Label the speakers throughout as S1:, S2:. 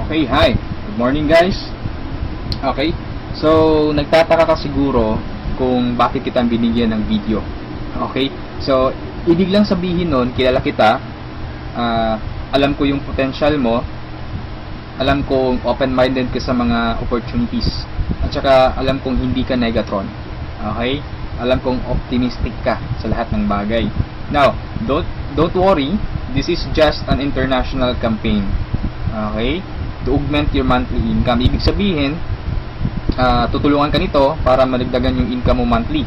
S1: Okay, hi. Good morning guys. Okay, so nagtataka ka siguro kung bakit kita binigyan ng video. Okay, so ibig lang sabihin nun, kilala kita, alam ko yung potential mo, alam kong open-minded ka sa mga opportunities, at saka alam kong hindi ka negatron. Okay, alam kong optimistic ka sa lahat ng bagay. Now, don't worry, this is just an international campaign. Okay, to augment your monthly income. Ibig sabihin, tutulungan ka nito para madagdagan yung income mo monthly.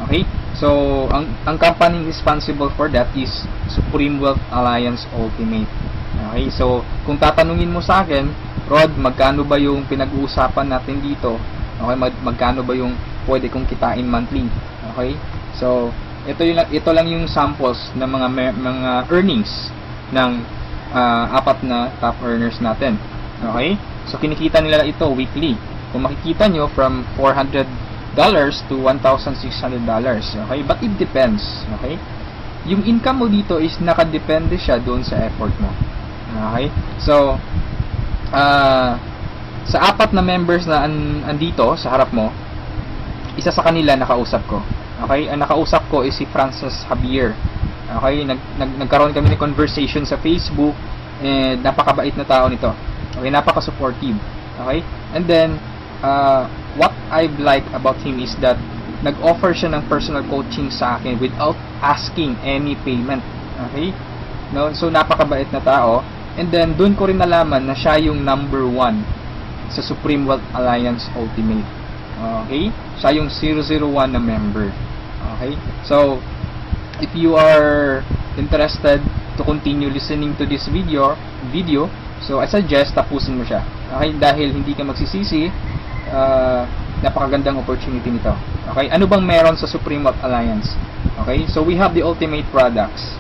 S1: Okay, so ang company responsible for that is Supreme Wealth Alliance Ultimate. Okay, so kung tatanungin mo sa akin, Rod, magkano ba yung pinag-uusapan natin dito? Okay, magkano ba yung pwede kong kitain monthly? Okay, so ito lang yung samples ng mga earnings ng apat na top earners natin. Okay, so kinikita nila ito weekly. Kung makikita nyo, from $400 to $1,600. Okay, but it depends. Okay, yung income mo dito is nakadepende siya doon sa effort mo. Okay, so sa apat na members na andito sa harap mo, isa sa kanila nakausap ko. Okay, ang nakausap ko is si Francis Javier. Okay, nagkaroon kami ng conversation sa Facebook, and napakabait na tao nito. Okay, napaka-supportive. Okay, and then what I like about him is that nag-offer siya ng personal coaching sa akin without asking any payment. Okay, no, so napakabait na tao. And then doon ko rin nalaman na siya yung number 1 sa Supreme Wealth Alliance Ultimate. Okay, siya yung 001 na member. Okay, so if you are interested to continue listening to this video, so I suggest tapusin mo siya. Okay, dahil hindi ka magsisisi, napakagandang opportunity nito. Okay, ano bang meron sa Supreme Wealth Alliance? Okay, so we have the ultimate products.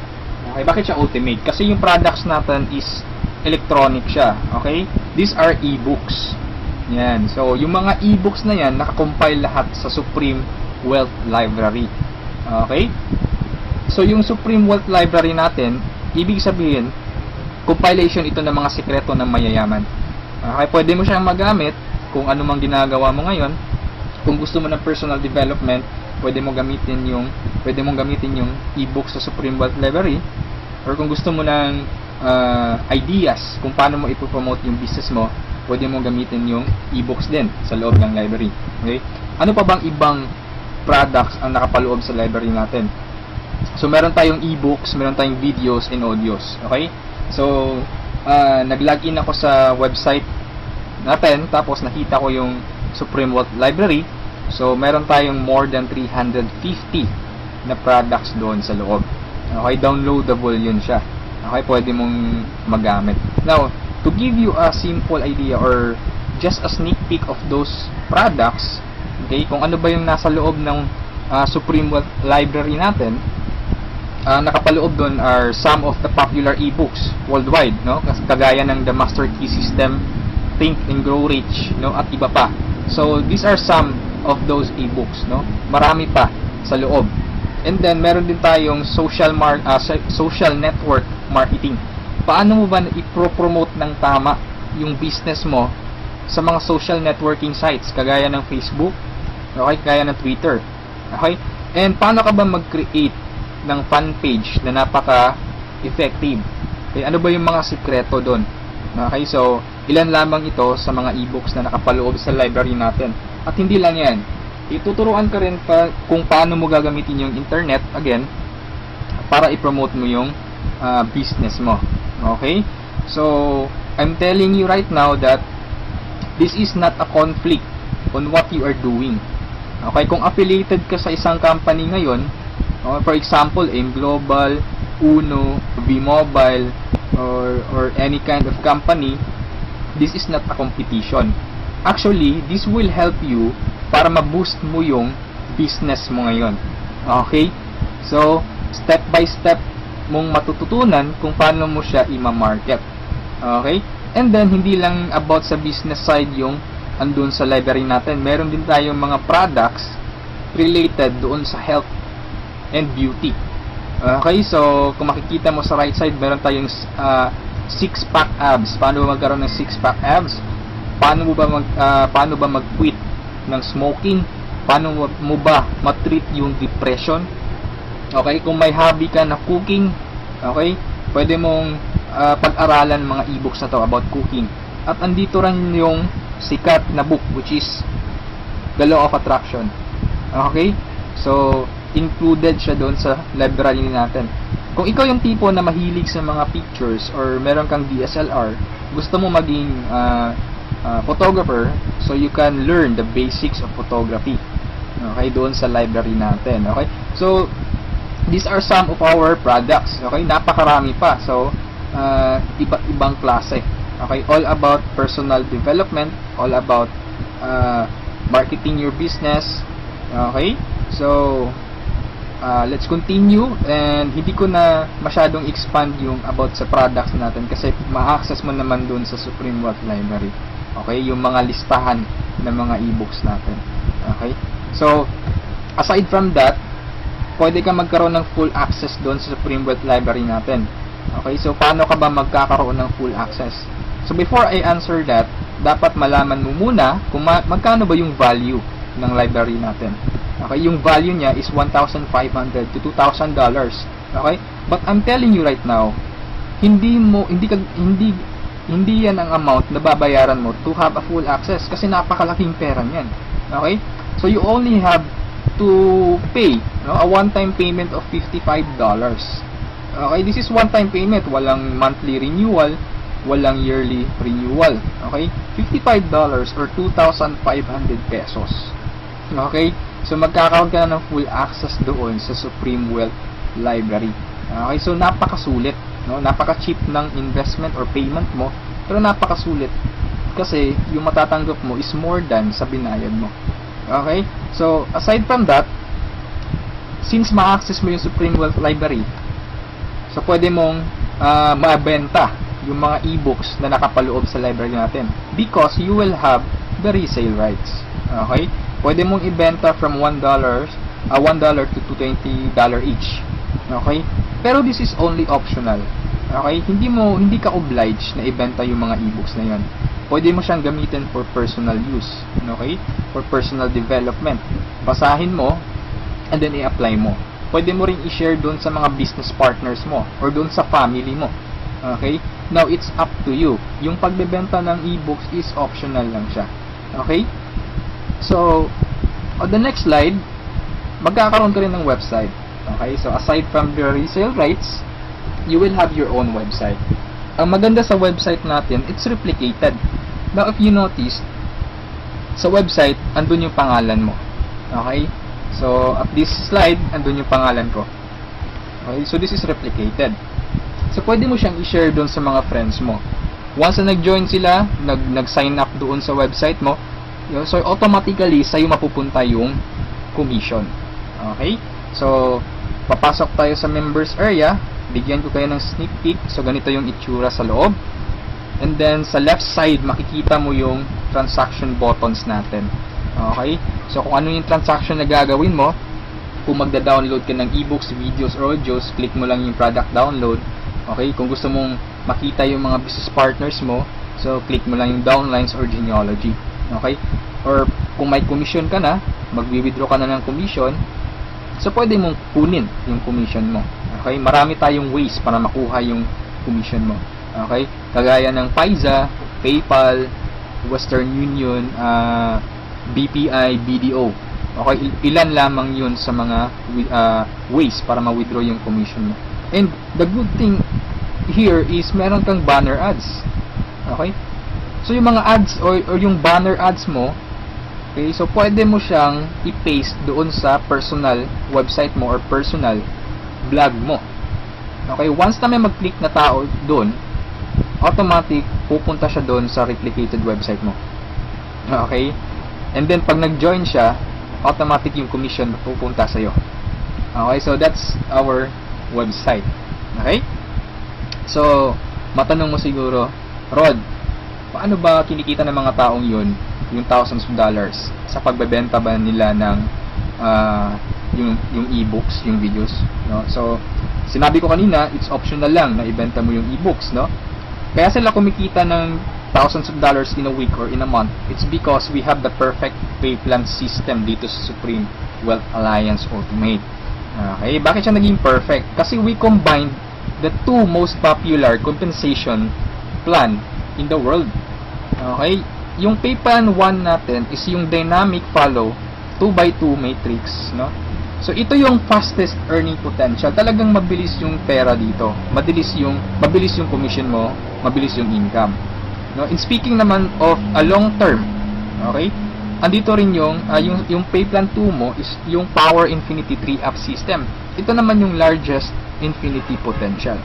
S1: Okay, bakit siya ultimate? Kasi yung products natin is electronic siya. Okay, these are e-books. Yan, so yung mga e-books na yan, nakakompile lahat sa Supreme Wealth Library. Okay, so yung Supreme Wealth Library natin, ibig sabihin, compilation ito ng mga sikreto ng mayayaman. Okay, pwede mo siyang magamit kung ano mang ginagawa mo ngayon. Kung gusto mo ng personal development, pwede mong gamitin yung e-book sa Supreme Wealth Library. Or kung gusto mo ng ideas kung paano mo ipopromote yung business mo, pwede mong gamitin yung e-books din sa loob ng library. Okay, ano pa bang ibang products ang nakapaloob sa library natin? So meron tayong e-books, meron tayong videos and audios. Okay, so nag-login ako sa website natin, tapos nakita ko yung Supreme Wealth Library. So meron tayong more than 350 na products doon sa loob. Okay, downloadable yun siya. Okay, pwede mong magamit. Now, to give you a simple idea or just a sneak peek of those products, okay, kung ano ba yung nasa loob ng Supreme Wealth Library natin, nakapaloob doon are some of the popular e-books worldwide, no? Kagaya ng The Master Key System, Think and Grow Rich, no? At iba pa. So these are some of those e-books, no? Marami pa sa loob. And then meron din tayong social network marketing. Paano mo ba i-promote ng tama yung business mo sa mga social networking sites kagaya ng Facebook, okay, kagaya ng Twitter. Okay? And paano ka ba mag-create ng fan page na napaka-effective? Okay, ano ba yung mga sikreto doon? Okay, so ilan lamang ito sa mga e-books na nakapaloob sa library natin. At hindi lang yan, ituturuan ka rin pa kung paano mo gagamitin yung internet, again, para i-promote mo yung business mo. Okay, so I'm telling you right now that this is not a conflict on what you are doing. Okay, kung affiliated ka sa isang company ngayon, for example, AIM Global, Uno, V-Mobile, or any kind of company, this is not a competition. Actually, this will help you para ma-boost mo yung business mo ngayon. Okay, so step by step mong matututunan kung paano mo siya i-market. Okay, and then hindi lang about sa business side yung andun sa library natin. Meron din tayong mga products related doon sa health and beauty. Okay, so kung makikita mo sa right side, meron tayong six-pack abs. Paano ba magkaroon ng six-pack abs? Paano ba mag-quit ng smoking? Paano mo ba matreat yung depression? Okay, kung may hobby ka na cooking, okay, pwede mong pag-aralan mga e-books na to about cooking. At andito rin yung sikat na book, which is The Law of Attraction. Okay, so included siya doon sa library natin. Kung ikaw yung tipo na mahilig sa mga pictures or meron kang DSLR, gusto mo maging photographer, so you can learn the basics of photography. Okay, doon sa library natin. Okay, so these are some of our products. Okay, napakarami pa. So iba't ibang klase. Okay, all about personal development, all about marketing your business. Okay, so let's continue, and hindi ko na masyadong expand yung about sa products natin kasi ma-access mo naman dun sa Supreme Wealth Library. Okay, yung mga listahan ng mga e-books natin. Okay, so aside from that, pwede ka magkaroon ng full access dun sa Supreme Wealth Library natin. Okay, so paano ka ba magkakaroon ng full access? So before I answer that, dapat malaman mo muna kung magkano ba yung value ng library natin. Okay, yung value niya is $1,500 to $2,000. Okay? But I'm telling you right now, hindi yan ang amount na babayaran mo to have a full access kasi napakalaking pera niyan. Okay? So you only have to pay, no, a one-time payment of $55. Okay, this is one-time payment, walang monthly renewal, walang yearly renewal. Okay? $55 or 2,500 pesos. Okay? So magkakaroon ka na ng full access doon sa Supreme Wealth Library. Okay, so napakasulit, no? Napaka-cheap ng investment or payment mo, pero napakasulit kasi yung matatanggap mo is more than sa binayad mo. Okay? So aside from that, since ma-access mo yung Supreme Wealth Library, so pwede mong mabenta yung mga e-books na nakapaloob sa library natin because you will have the resale rights. Okay? Pwede mong ibenta from $1 to $20 each. Okay? Pero this is only optional. Okay? Hindi ka obliged na ibenta yung mga e-books na yon. Pwede mo siyang gamitin for personal use. Okay? For personal development. Basahin mo and then i-apply mo. Pwede mo ring i-share doon sa mga business partners mo or doon sa family mo. Okay? Now, it's up to you. Yung pagbebenta ng e-books is optional lang siya. Okay? So, on the next slide, magkakaroon ka rin ng website. Okay? So, aside from the resale rights, you will have your own website. Ang maganda sa website natin, it's replicated. Now, if you notice, sa website, andun yung pangalan mo. Okay? So, at this slide, andun yung pangalan ko. Okay? So, this is replicated. So, pwede mo siyang i-share doon sa mga friends mo. Once na nag-join sila, nag-sign up doon sa website mo, so automatically sa'yo mapupunta yung commission. Okay? So papasok tayo sa members area, bigyan ko kayo ng sneak peek. So ganito yung itsura sa loob, and then sa left side makikita mo yung transaction buttons natin. Okay? So kung ano yung transaction na gagawin mo, kung magda-download ka ng ebooks, videos, or audios, click mo lang yung product download. Okay? Kung gusto mong makita yung mga business partners mo, so click mo lang yung downlines or genealogy. Okay? Or kung may commission ka na, magwi-withdraw ka na ng commission, so pwede mong kunin yung commission mo. Okay? Marami tayong ways para makuha yung commission mo. Okay? Kagaya ng Payza, PayPal, Western Union, BPI, BDO. Okay? Ilan lamang yun sa mga ways para ma-withdraw yung commission mo. And the good thing here is meron kang banner ads. Okay? So yung mga ads or yung banner ads mo, okay, so pwede mo siyang i-paste doon sa personal website mo or personal blog mo. Okay, once na may mag-click na tao doon, automatic pupunta siya doon sa replicated website mo. Okay? And then pag nag-join siya, automatic yung commission pupunta sa iyo. Okay, so that's our website. Okay? So, matanong mo siguro, Rod, paano ba kinikita ng mga taong yun yung thousands of dollars sa pagbebenta ba nila ng yung e-books, yung videos, no? So sinabi ko kanina, it's optional lang na ibenta mo yung e-books, no? Kaya sila kumikita ng thousands of dollars in a week or in a month. It's because we have the perfect pay plan system dito sa Supreme Wealth Alliance Ultimate. Okay, bakit siya naging perfect? Kasi we combined the two most popular compensation plan in the world. Okay, yung pay plan 1 natin is yung dynamic follow 2x2 matrix, no? So ito yung fastest earning potential. Talagang mabilis yung pera dito. Mabilis yung commission mo, mabilis yung income. No, in speaking naman of a long term, okay? Andito rin yung pay plan 2 mo is yung Power Infinity 3-up system. Ito naman yung largest infinity potential.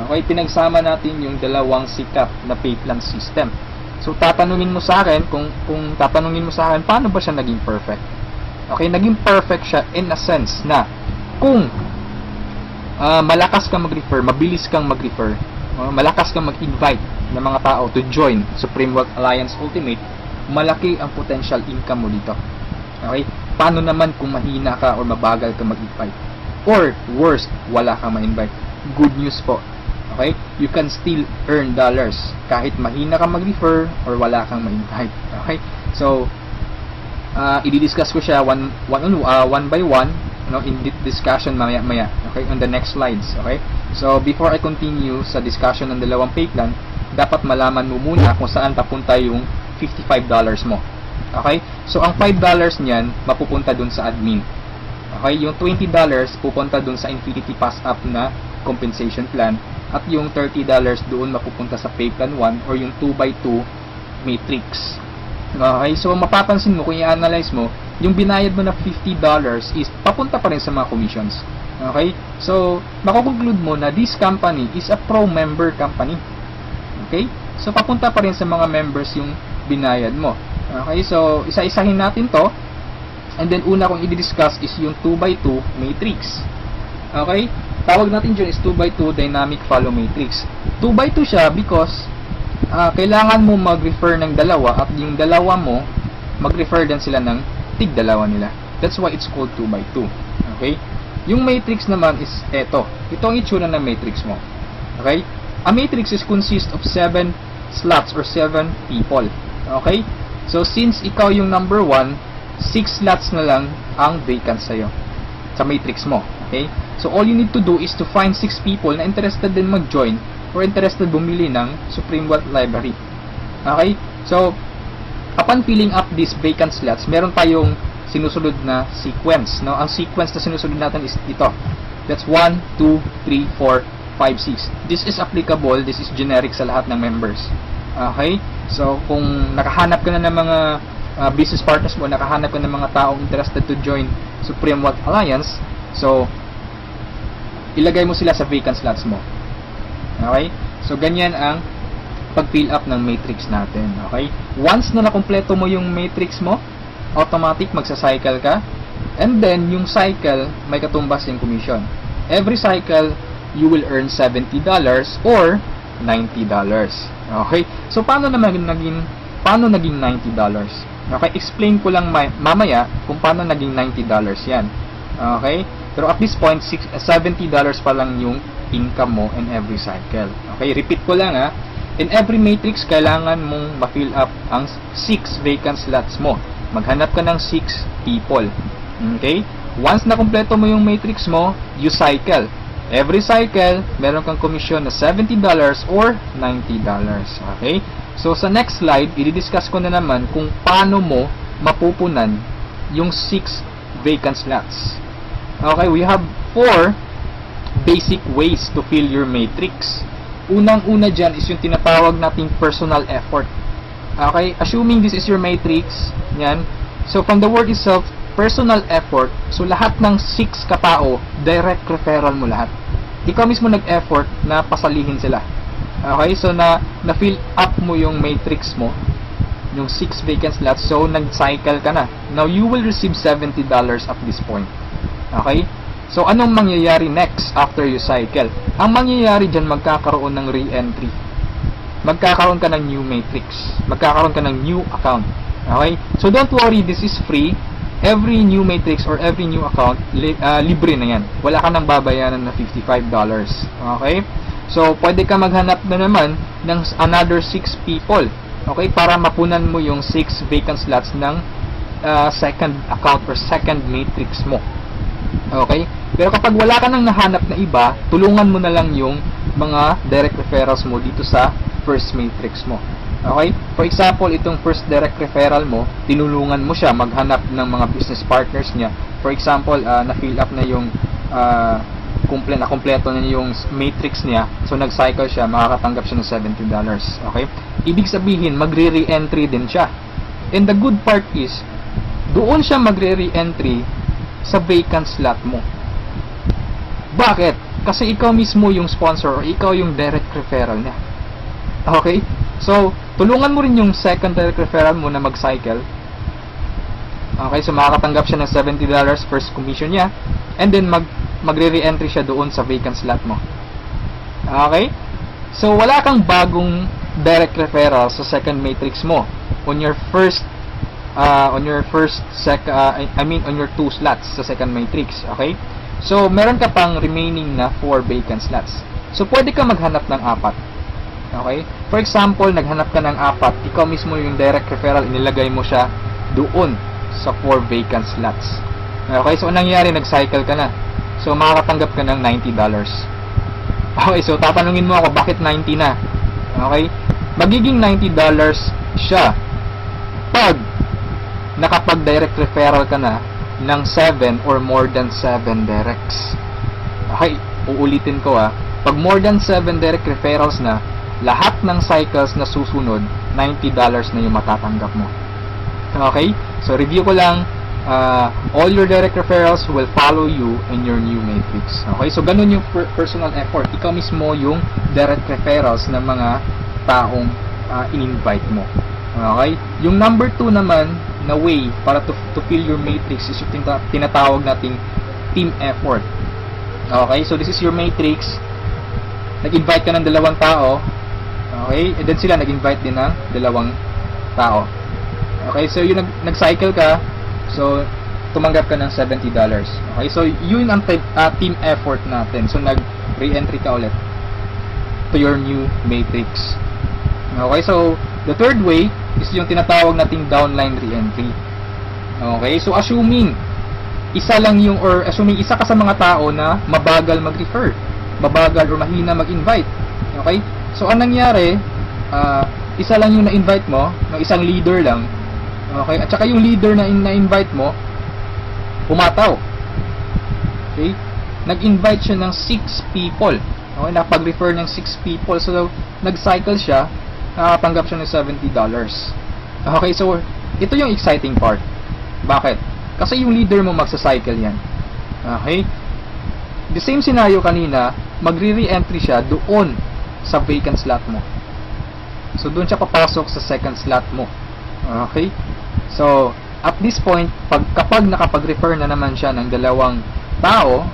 S1: Okay, pinagsama natin yung dalawang sikat na pay plan system. So tatanungin mo sa akin kung tatanungin mo sa akin paano ba siya naging perfect? Okay, naging perfect siya in a sense na kung malakas kang mag-refer, mabilis kang mag-refer, malakas kang mag-invite ng mga tao to join Supreme Wealth Alliance Ultimate, malaki ang potential income mo dito. Okay? Paano naman kung mahina ka or mabagal ka mag-invite? Or worst, wala kang ma-invite? Good news po. Okay? You can still earn dollars kahit mahina ka mag-refer or wala kang ma-invite. Okay? So, i-discuss ko siya one by one, no, in discussion maya-maya. Okay? On the next slides. Okay? So, before I continue sa discussion ng dalawang pay plan, dapat malaman mo muna kung saan papunta yung $55 mo. Okay? So, ang $5 niyan, mapupunta dun sa admin. Okay? Yung $20 pupunta dun sa Infinity Pass Up na compensation plan. At yung $30 doon mapupunta sa Pay Plan 1 or yung 2x2 matrix. Okay? So, mapapansin mo, kung i-analyze mo, yung binayad mo na $50 is papunta pa rin sa mga commissions. Okay? So, makukonclude mo na this company is a pro-member company. Okay? So, papunta pa rin sa mga members yung binayad mo. Okay? So, isa-isahin natin to. And then, una kong i-discuss is yung 2x2 matrix. Okay? Tawag natin dyan is 2x2 dynamic follow matrix. 2x2 siya because kailangan mo mag-refer ng dalawa at yung dalawa mo, mag-refer din sila ng tig-dalawa nila. That's why it's called 2x2. Okay? Yung matrix naman is eto. Ito ang itsura ng matrix mo. Okay? A matrix is consist of 7 slots or 7 people. Okay? So, since ikaw yung number 1, 6 slots na lang ang vacant sa'yo sa matrix mo. Okay? So, all you need to do is to find 6 people na interested din mag-join or interested bumili ng Supreme Wealth Library. Okay? So, upon filling up these vacant slots, meron tayong sinusunod na sequence. No? Ang sequence na sinusunod natin is ito. That's 1, 2, 3, 4, 5, 6. This is applicable, this is generic sa lahat ng members. Okay? So, kung nakahanap ka na ng mga business partners mo, nakahanap ka ng mga taong interested to join Supreme Wealth Alliance, so, ilagay mo sila sa vacant slots mo. Okay? So, ganyan ang pag-fill up ng matrix natin. Okay? Once na nakumpleto mo yung matrix mo, automatic magsa-cycle ka, and then, yung cycle, may katumbas yung commission. Every cycle, you will earn $70 or $90. Okay? So, paano naging $90? Okay? Explain ko lang mamaya kung paano naging $90 yan. Okay? Pero at this point, $70 pa lang yung income mo in every cycle. Okay? Repeat ko lang ha. In every matrix, kailangan mong ma-fill up ang 6 vacant slots mo. Maghanap ka ng 6 people. Okay? Once na kumpleto mo yung matrix mo, you cycle. Every cycle, meron kang commission na $70 or $90. Okay? So, sa next slide, i-discuss ko na naman kung paano mo mapupunan yung 6 vacant slots. Okay? We have 4 basic ways to fill your matrix. Unang-una dyan is yung tinatawag nating personal effort. Okay? Assuming this is your matrix, yan. So, from the word itself, personal effort, so lahat ng 6 katao, direct referral mo lahat. Ikaw mismo nag-effort na pasalihin sila. Okay? So, na-fill up mo yung matrix mo, yung 6 vacant slots, so nag-cycle ka na. Now, you will receive $70 at this point. Okay? So, anong mangyayari next after you cycle? Ang mangyayari dyan, magkakaroon ng re-entry. Magkakaroon ka ng new matrix. Magkakaroon ka ng new account. Okay? So, don't worry, this is free. Every new matrix or every new account, libre na yan. Wala ka nang babayaran na $55. Okay? So, pwede ka maghanap na naman ng another 6 people. Okay? Para mapunan mo yung 6 vacant slots ng second account or second matrix mo. Okay? Pero kapag wala ka nang nahanap na iba, tulungan mo na lang yung mga direct referrals mo dito sa first matrix mo. Okay? For example, itong first direct referral mo, tinulungan mo siya maghanap ng mga business partners niya. For example, na-fill up na yung kompleto na yung matrix niya. So, nag-cycle siya, makakatanggap siya ng $70. Okay? Ibig sabihin, magre-re-entry din siya. And the good part is, doon siya magre-re-entry sa vacant slot mo. Bakit? Kasi ikaw mismo yung sponsor or ikaw yung direct referral niya. Okay? So, tulungan mo rin yung second direct referral mo na mag-cycle. Okay? So, makakatanggap siya ng $70 first commission niya. And then, magre-re-entry siya doon sa vacant slot mo. Okay? So, wala kang bagong direct referral sa second matrix mo on your on your 2 slots sa second matrix. Okay? So, meron ka pang remaining na 4 vacant slots. So, pwede ka maghanap ng 4. Okay? For example, naghanap ka ng 4, ikaw mismo yung direct referral, inilagay mo siya doon sa 4 vacant slots. Okay? So, anong nangyari? Nag-cycle ka na. So, makakatanggap ka ng $90. Okay? So, tatanungin mo ako, bakit 90 na? Okay? Magiging $90 siya pag nakapag-direct referral ka na ng 7 or more than 7 directs. Okay, uulitin ko pag more than 7 direct referrals na, lahat ng cycles na susunod, $90 na yung matatanggap mo. Okay, so review ko lang, all your direct referrals will follow you in your new matrix. Okay, so ganun yung personal effort. Ikaw mismo yung direct referrals ng mga taong in-invite mo. Okay, yung number 2 naman na way para to fill your matrix is yung tinatawag nating team effort. Okay, so this is your matrix. Nag-invite ka ng 2 tao. Okay, and then sila nag-invite din ng 2 tao. Okay, so yung nag-cycle ka, so tumanggap ka ng $70. Okay, so yun ang team effort natin. So nag-re-entry ka ulit to your new matrix. Okay, so the third way is yung tinatawag nating downline re-entry. Okay, so assuming isa ka sa mga tao na mabagal mag-refer, mabagal or mahina mag-invite. Okay, so anong nangyari, isa lang yung na-invite mo, ng isang leader lang. Okay, at saka yung leader na na-invite mo, pumataw. Okay, nag-invite siya ng 6 people. Okay, nakapag-refer ng 6 people. So, nag-cycle siya, nakatanggap siya ng $70. Okay, so ito yung exciting part. Bakit? Kasi yung leader mo magsa-cycle yan. Okay? The same scenario kanina, magre-re-entry siya doon sa vacant slot mo. So doon siya papasok sa second slot mo. Okay? So, at this point, kapag nakapag-refer na naman siya ng 2 tao,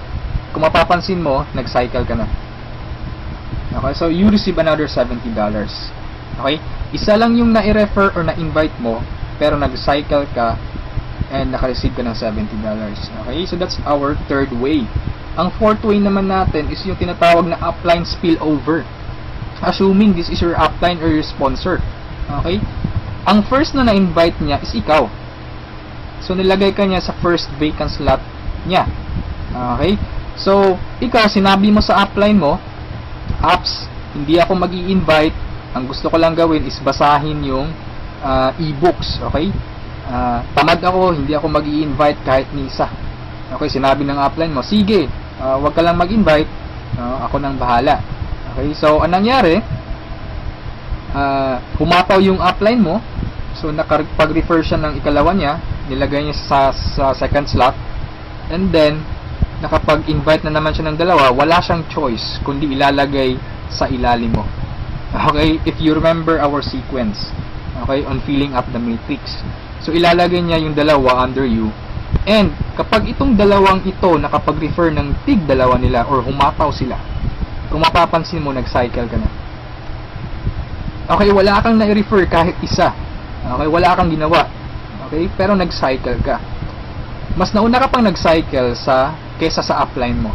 S1: kung mapapansin mo, nag-cycle ka na. Okay? So, you receive another $70. Okay? Isa lang yung na-refer or na-invite mo, pero nag-cycle ka and naka-receive ka ng $70. Okay? So, that's our third way. Ang fourth way naman natin is yung tinatawag na upline spillover. Assuming this is your upline or your sponsor. Okay? Ang first na na-invite niya is ikaw. So, nilagay ka niya sa first vacant slot niya. Okay? So, ikaw, sinabi mo sa upline mo, apps, hindi ako mag-i-invite. Ang gusto ko lang gawin is basahin yung e-books. Okay? Tamad ako, hindi ako mag-i-invite kahit ni isa. Okay, sinabi ng upline mo, sige, wag ka lang mag-invite, ako nang bahala. Okay, so anong nangyari? Pumataw yung upline mo, so nakapag-refer siya ng ikalawa niya, nilagay niya sa second slot, and then nakapag-invite na naman siya ng 2, wala siyang choice kundi ilalagay sa ilalim mo. Okay, if you remember our sequence, okay, on filling up the matrix. So, ilalagay niya yung 2 under you. And, kapag itong 2 ito nakapag-refer ng tig 2 nila or humataw sila, kung mapapansin mo, nag-cycle ka na. Okay, wala kang na-refer kahit isa. Okay, wala kang ginawa. Okay, pero nag-cycle ka. Mas nauna ka pang nag-cycle kesa sa upline mo.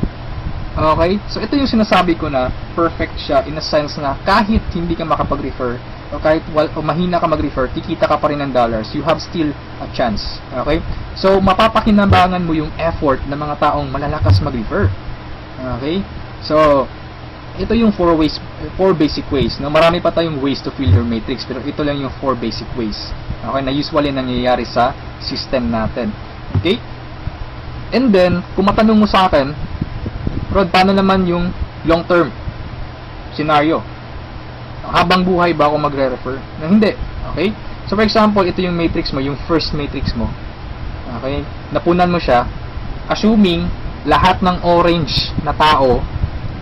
S1: Okay? So, ito yung sinasabi ko na perfect siya in a sense na kahit hindi ka makapag-refer o kahit o mahina ka mag-refer, kikita ka pa rin ng dollars. You have still a chance. Okay? So, mapapakinabangan mo yung effort ng mga taong malalakas mag-refer. Okay? So, ito yung 4 basic ways. No? Marami pa tayong ways to fill your matrix, pero ito lang yung 4 basic ways. Okay? Na usually nangyayari sa system natin. Okay? And then, kung matanong mo sa akin, Rod, paano naman yung long-term scenario? Habang buhay ba ako magre-refer? Na hindi. Okay? So, for example, ito yung matrix mo, yung first matrix mo. Okay? Napunan mo siya, assuming lahat ng orange na tao,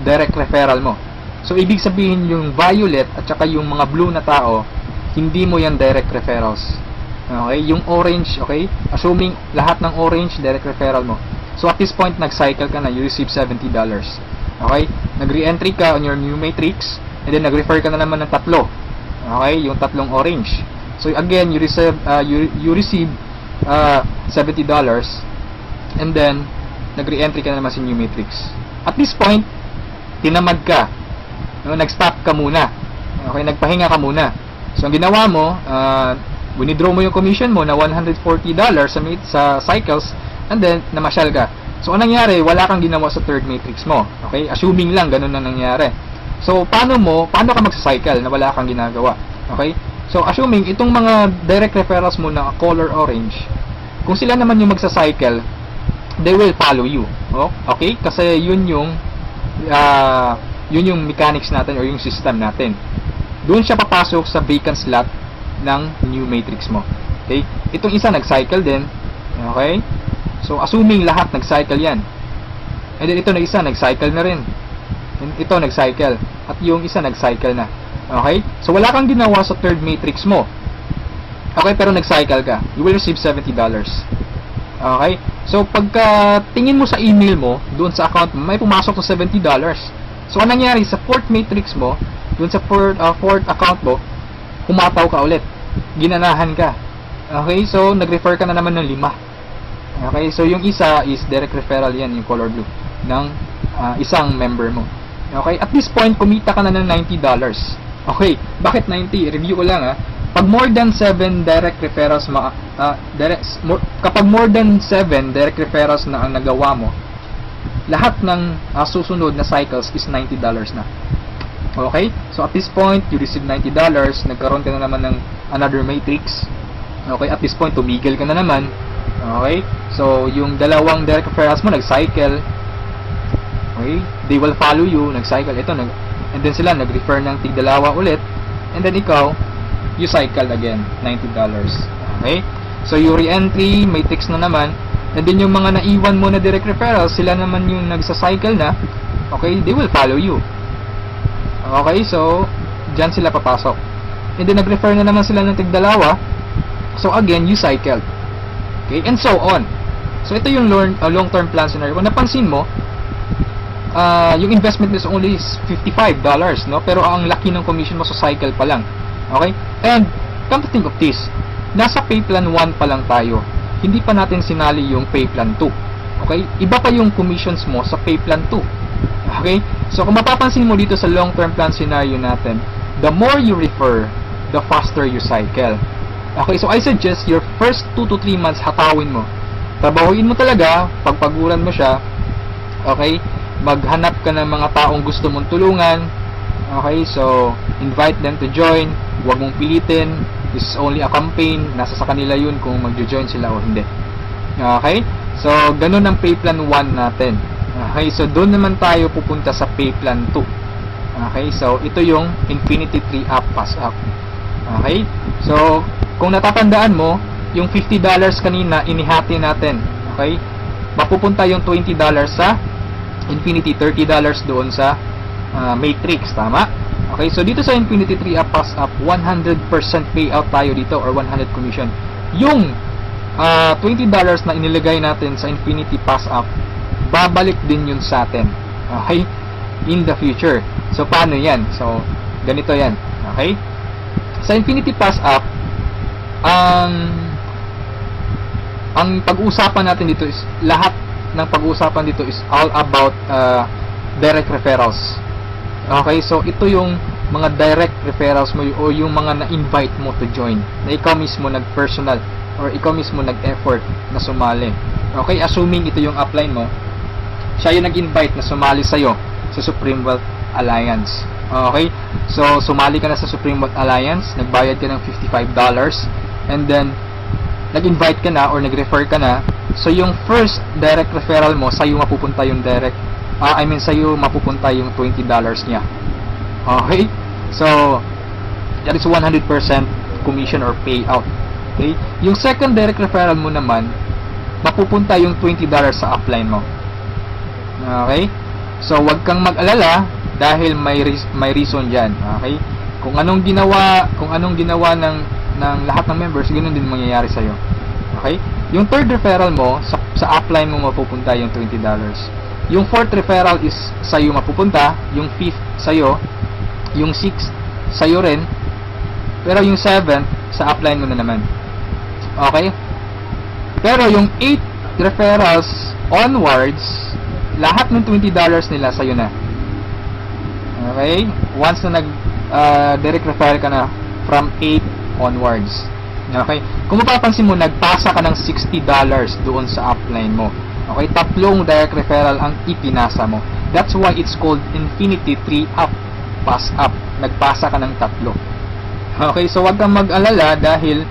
S1: direct referral mo. So, ibig sabihin yung violet at saka yung mga blue na tao, hindi mo yan direct referrals. Okay? Yung orange, okay? Assuming lahat ng orange, direct referral mo. So, at this point, nag-cycle ka na, you receive $70. Okay? Nag-re-entry ka on your new matrix, and then nag-refer ka na naman ng tatlo. Okay? Yung tatlong orange. So, again, you receive $70, and then, nag-re-entry ka na naman sa new matrix. At this point, tinamad ka. No? Nag-stop ka muna. Okay? Nagpahinga ka muna. So, ang ginawa mo, winidraw mo yung commission mo na $140 sa cycles, and then, namasyal ka. So, anong nangyari? Wala kang ginawa sa third matrix mo. Okay? Assuming lang, ganun na nangyari. So, paano ka magsa-cycle na wala kang ginagawa? Okay? So, assuming, itong mga direct referrals mo na color orange, kung sila naman yung magsa-cycle, they will follow you. Oh? Okay? Kasi yun yung mechanics natin or yung system natin. Doon siya papasok sa vacant slot ng new matrix mo. Okay? Itong isa nag-cycle din. Okay? So, assuming lahat nag-cycle yan. And then, ito na isa, nag-cycle na rin. And ito, nag-cycle. At yung isa, nag-cycle na. Okay? So, wala kang ginawa sa third matrix mo. Okay? Pero nag-cycle ka. You will receive $70. Okay? So, pagka tingin mo sa email mo, doon sa account mo, may pumasok na $70. So, anong nangyari sa fourth matrix mo, doon sa fourth account mo, kumataw ka ulit. Ginanahan ka. Okay? So, nag-refer ka na naman ng 5. Okay, so yung isa is direct referral yan, yung color blue, ng isang member mo. Okay, at this point, kumita ka na ng $90. Okay, bakit 90? Review ko lang Pag more than 7 direct referrals, kapag more than 7 direct referrals na ang nagawa mo, lahat ng susunod na cycles is $90 na. Okay, so at this point, you receive $90, nagkaroon ka na naman ng another matrix. Okay, at this point, tumigil ka na naman. Okay? So, yung dalawang direct referrals mo, nag-cycle. Okay? They will follow you, nag-cycle. Ito, and then sila, nag-refer ng tig-dalawa ulit. And then ikaw, you cycle again, $90. Okay? So, yung re-entry, matrix na naman. And then yung mga naiwan mo na direct referrals, sila naman yung nagsa-cycle na. Okay? They will follow you. Okay? So, dyan sila papasok. And then, nag-refer na naman sila ng tig-dalawa. So, again, you cycled. Okay, and so on. So, ito yung long-term plan scenario. Kung napansin mo, yung investment is only $55, no? Pero ang laki ng commission mo sa cycle pa lang. Okay? And, come to think of this, nasa pay plan 1 pa lang tayo. Hindi pa natin sinali yung pay plan 2. Okay? Iba pa yung commissions mo sa pay plan 2. Okay? So, kung mapapansin mo dito sa long-term plan scenario natin, the more you refer, the faster you cycle. Okay, so I suggest your first 2 to 3 months hatawin mo. Trabahuin mo talaga, pagpaguran mo siya. Okay? Maghanap ka ng mga taong gusto mong tulungan. Okay, so invite them to join. Huwag mong pilitin. This is only a campaign. Nasa sa kanila yun kung mag-join sila o hindi. Okay? So, ganun ang pay plan 1 natin. Okay, so doon naman tayo pupunta sa pay plan 2. Okay, so ito yung Infinity 3 Up Pass Up. Okay? So, kung natatandaan mo, yung $50 kanina, inihati natin. Okay? Mapupunta yung $20 sa Infinity, $30 doon sa Matrix. Tama? Okay? So, dito sa Infinity 3 Up Pass Up, 100% payout tayo dito or 100 commission. Yung $20 na inilagay natin sa Infinity Pass Up, babalik din yun sa atin. Okay? In the future. So, paano yan? So, ganito yan. Okay? Sa Infinity Pass Up, ang pag-uusapan natin dito is lahat ng pag-uusapan dito is all about direct referrals. Okay, so ito yung mga direct referrals mo o yung mga na-invite mo to join, na ikaw mismo nag-personal or ikaw mismo nag-effort na sumali. Okay, assuming ito yung upline mo, siya yung nag-invite na sumali sa'yo sa Supreme Wealth Alliance. Okay, so sumali ka na sa Supreme Wealth Alliance, nagbayad ka ng $55, and then nag-invite ka na or nag-refer ka na. So yung first direct referral mo, sa'yo mapupunta yung sa'yo mapupunta yung $20 niya. Okay, so that is 100% commission or payout. Okay, yung second direct referral mo naman, mapupunta yung $20 sa upline mo. Okay, so wag kang mag-alala dahil may reason diyan. Okay, kung anong ginawa ng lahat ng members, ganoon din mangyayari sa iyo. Okay, yung third referral mo sa upline mo mapupunta yung $20. Yung fourth referral is sa iyo mapupunta, yung fifth sa iyo, yung sixth sa iyo rin, pero yung seventh sa upline mo na naman. Okay, pero yung 8 referrals onwards, lahat ng $20 nila sa'yo na. Okay, once na direct referral ka na from 8 onwards. Okay, kung mapapansin mo, nagpasa ka ng $60 doon sa upline mo. Okay, tatlong direct referral ang ipinasa mo. That's why it's called Infinity 3 up, pass up. Nagpasa ka ng tatlo. Okay, so wag kang mag-alala dahil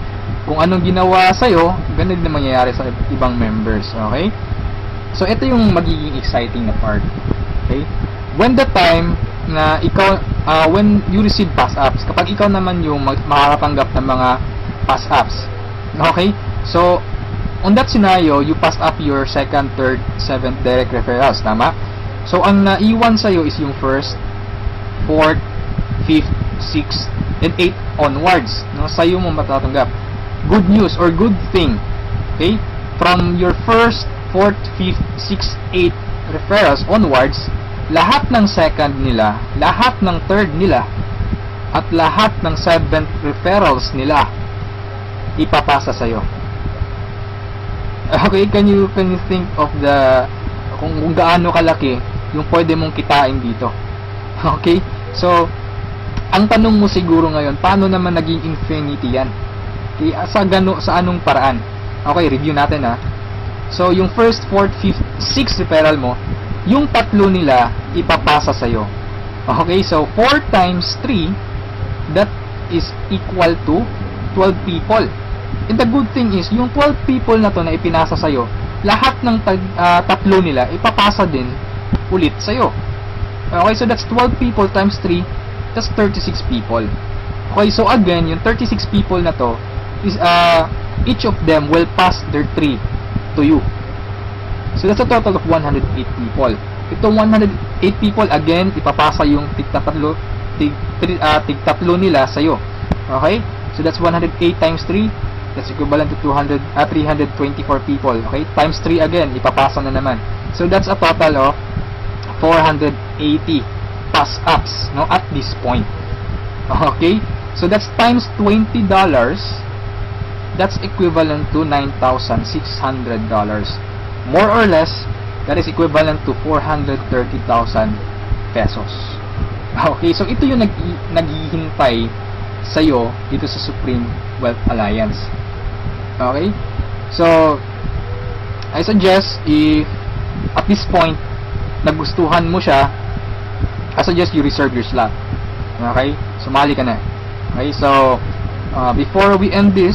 S1: kung anong ginawa sa'yo, ganun din mangyayari sa ibang members. Okay? So, ito yung magiging exciting na part. Okay? When the time na ikaw, when you receive pass-ups, kapag ikaw naman yung makakatanggap ng mga pass-ups. Okay? So, on that scenario, you pass up your second, third, seventh direct referrals. Tama? So, ang naiwan sa'yo is yung first, fourth, fifth, sixth, and eighth onwards. No? Sa'yo mo matatanggap. Good news or good thing, okay, from your first, fourth, fifth, sixth, eighth referrals onwards, lahat ng second nila, lahat ng third nila, at lahat ng seventh referrals nila ipapasa sa'yo. Okay, can you think of kung gaano kalaki yung pwede mong kitain dito? Okay, so ang tanong mo siguro ngayon, paano naman naging infinity yan? Sa anong paraan? Okay, review natin ha. So, yung first, fourth, fifth, sixth referral mo, yung tatlo nila ipapasa sa'yo. Okay, so 4 times 3, that is equal to 12 people. And the good thing is, yung 12 people na to na ipinasa sa'yo, lahat ng tatlo nila ipapasa din ulit sa'yo. Okay, so that's 12 people times 3, that's 36 people. Okay, so again, yung 36 people na to, is each of them will pass their 3 to you. So that's a total of 108 people. Itong 108 people, again, ipapasa yung tig-tatlo nila sa'yo. Okay? So that's 108 times 3, that's equivalent to 324 people. Okay? Times 3 again, ipapasa na naman. So that's a total of 480 pass-ups, no, at this point. Okay? So that's times $20. That's equivalent to $9,600. More or less, that is equivalent to 430,000 pesos. Okay, so ito yung naghihintay sa'yo dito sa Supreme Wealth Alliance. Okay? So, I suggest if at this point nagustuhan mo siya, I suggest you reserve your slot. Okay? Sumali ka na. Okay, so before we end this,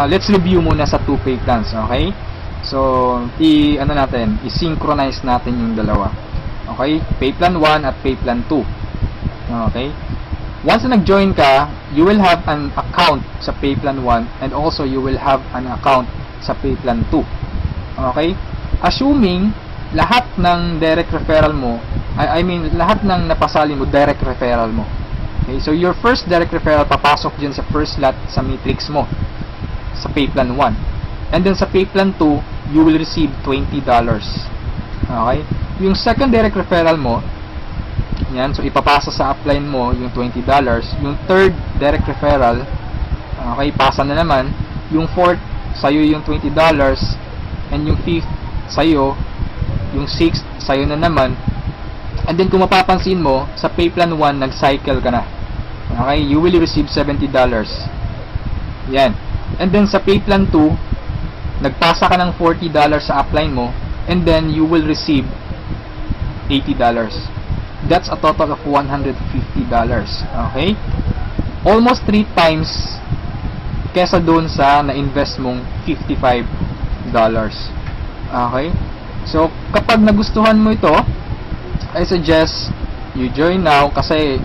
S1: let's review muna sa 2 pay plans. Okay? So, i-synchronize natin yung dalawa. Okay? Pay plan 1 at pay plan 2. Okay? Once na nag-join ka, you will have an account sa pay plan 1 and also you will have an account sa pay plan 2. Okay? Assuming lahat ng direct referral mo, lahat ng napasali mo, direct referral mo. Okay? So, your first direct referral papasok dyan sa first slot sa matrix mo sa pay plan 1. And then sa pay plan 2, you will receive $20. Okay? Yung second direct referral mo, yan, so ipapasa sa upline mo yung $20. Yung third direct referral, okay, pasa na naman. Yung fourth, sa'yo yung $20. And yung fifth, sa'yo. Yung sixth, sa'yo na naman. And then kung mapapansin mo, sa pay plan 1, nag-cycle ka na. Okay, you will receive $70. Yan. And then sa pay plan 2, nagpasa ka ng $40 sa upline mo, and then you will receive $80. That's a total of $150. Okay? Almost 3 times kesa doon sa na-invest mong $55. Okay? So, kapag nagustuhan mo ito, I suggest you join now kasi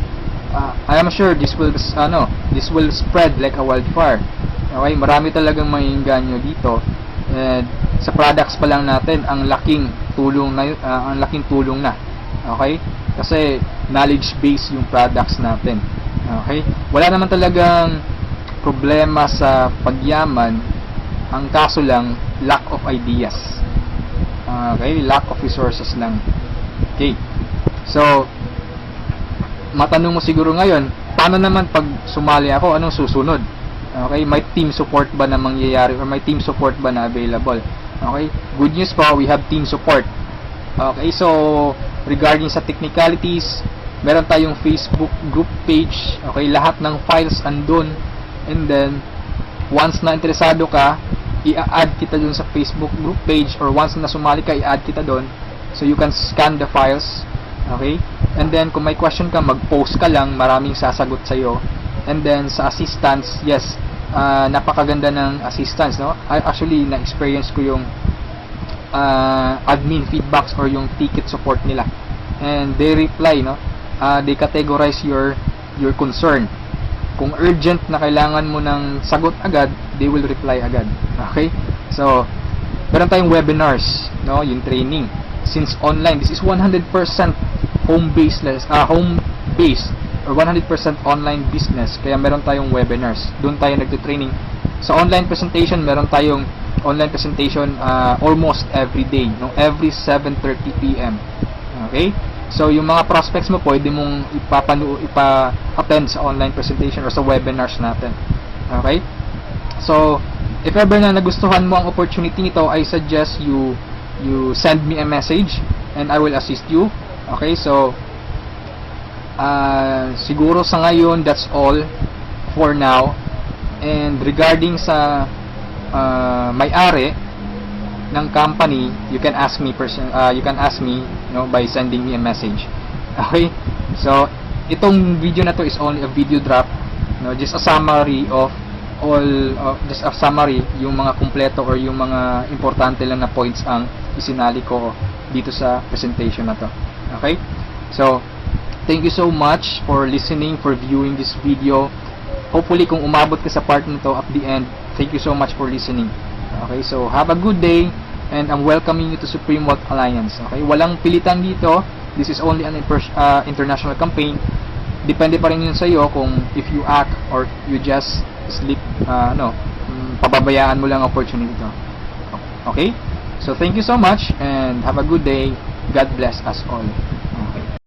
S1: I am sure this will spread like a wildfire. Okay, marami talagang maiengganyo dito. And sa products pa lang natin, ang laking tulong na. Okay? Kasi knowledge base yung products natin. Okay? Wala naman talagang problema sa pagyaman. Ang kaso lang, lack of ideas. Okay? Lack of resources lang. Okay. So, matanong mo siguro ngayon, paano naman pag sumali ako, anong susunod? Okay, may team support ba na mangyayari or may team support ba na available? Okay, good news po, we have team support. Okay, so regarding sa technicalities, meron tayong Facebook group page. Okay, lahat ng files andun. And then, once na interesado ka, i-add kita dun sa Facebook group page, or once na sumali ka, i-add kita dun. So you can scan the files. Okay? And then kung may question ka, mag-post ka lang, maraming sasagot sa iyo. And then sa assistance, yes, napakaganda ng assistance, no? I actually na-experience ko yung admin feedbacks or yung ticket support nila. And they reply, no? They categorize your concern. Kung urgent na kailangan mo ng sagot agad, they will reply agad. Okay? So, meron tayong webinars, no? Yung training. Since online, this is 100% home-based or 100% online business. Kaya meron tayong webinars. Doon tayo nagte-training. Sa online presentation, meron tayong online presentation almost every day, no? Every 7:30 PM. Okay? So, yung mga prospects mo, pwede mong ipa-attend sa online presentation or sa webinars natin. Okay? So, if ever na nagustuhan mo ang opportunity nito, I suggest you send me a message and I will assist you. Okay? So, siguro sa ngayon, that's all for now. And regarding sa may-ari ng company, you can ask me by sending me a message. Okay? So, itong video na to is only a video drop, no? Just a summary of yung mga kumpleto or yung mga importante lang na points ang isinali ko dito sa presentation na to. Okay? So, thank you so much for listening, for viewing this video. Hopefully, kung umabot ka sa part nito at the end, thank you so much for listening. Okay, so have a good day, and I'm welcoming you to Supreme Wealth Alliance. Okay, walang pilitan dito. This is only an international campaign. Depende pa rin yun sa iyo kung if you act or you just sleep, pababayaan mo lang opportunity to. Okay, so thank you so much and have a good day. God bless us all.